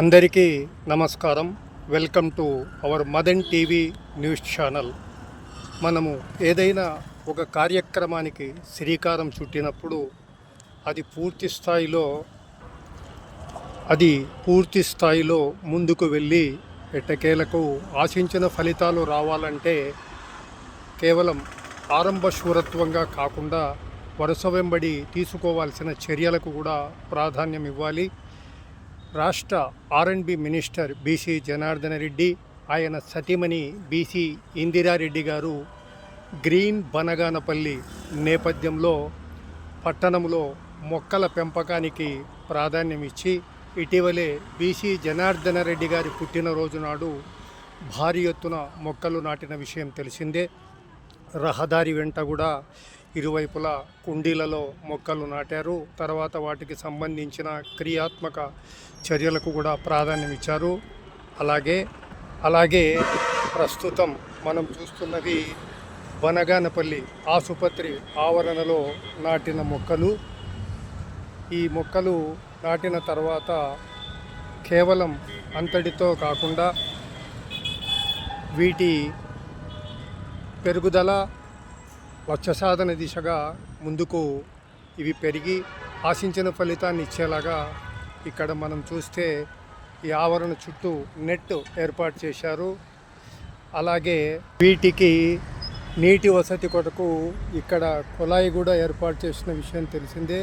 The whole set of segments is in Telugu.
అందరికీ నమస్కారం. Welcome to our Madan TV news channel. మనము ఏదైనా ఒక కార్యక్రమానికి శ్రీకారం చుట్టినప్పుడు అది పూర్తి స్థాయిలో ముందుకు వెళ్ళి ఎట్టకేలకు ఆశించిన ఫలితాలు రావాలంటే కేవలం ఆరంభ శూరత్వంగా కాకుండా వరుస వెంబడి తీసుకోవాల్సిన చర్యలకు కూడా ప్రాధాన్యం ఇవ్వాలి. రాష్ట్ర ఆర్ఎండ్బి మినిస్టర్ బీసీ జనార్దన రెడ్డి, ఆయన సతీమణి బీసీ ఇందిరారెడ్డి గారు గ్రీన్ బనగానపల్లి నేపథ్యంలో పట్టణంలో మొక్కల పెంపకానికి ప్రాధాన్యం ఇచ్చి ఇటీవలే బీసీ జనార్దన రెడ్డి గారి పుట్టినరోజు నాడు భారీ ఎత్తున మొక్కలు నాటిన విషయం తెలిసిందే. రహదారి వెంట కూడా ఇరువైపులా కుండీలలో మొక్కలు నాటారు. తర్వాత వాటికి సంబంధించిన క్రియాత్మక చర్యలకు కూడా ప్రాధాన్యం ఇచ్చారు. అలాగే ప్రస్తుతం మనం చూస్తున్నది బనగానపల్లి ఆసుపత్రి ఆవరణలో నాటిన మొక్కలు. ఈ మొక్కలు నాటిన తర్వాత కేవలం అంతటితో కాకుండా వీటి పెరుగుదల లక్ష్య సాధన దిశగా ముందుకు ఇవి పెరిగి ఆశించిన ఫలితాన్ని ఇచ్చేలాగా ఇక్కడ మనం చూస్తే ఈ ఆవరణ చుట్టూ నెట్ ఏర్పాటు చేశారు. అలాగే వీటికి నీటి వసతి కొరకు ఇక్కడ కుళాయి కూడా ఏర్పాటు చేసిన విషయం తెలిసిందే.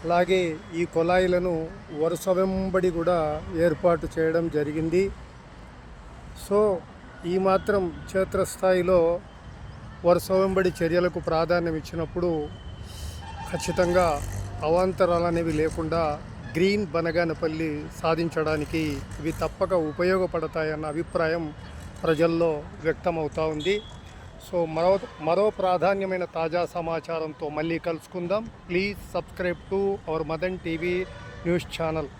అలాగే ఈ కుళాయిలను వరుస వెంబడి కూడా ఏర్పాటు చేయడం జరిగింది. సో ఈ మాత్రం క్షేత్రస్థాయిలో వరుస వెంబడి చర్యలకు ప్రాధాన్యం ఇచ్చినప్పుడు ఖచ్చితంగా అవాంతరాలు అనేవి లేకుండా గ్రీన్ బనగానపల్లి సాధించడానికి ఇవి తప్పక ఉపయోగపడతాయన్న అభిప్రాయం ప్రజల్లో వ్యక్తమవుతూ ఉంది. సో మరో ప్రాధాన్యమైన తాజా సమాచారంతో మళ్ళీ కలుసుకుందాం. Please subscribe to our Madan TV news channel.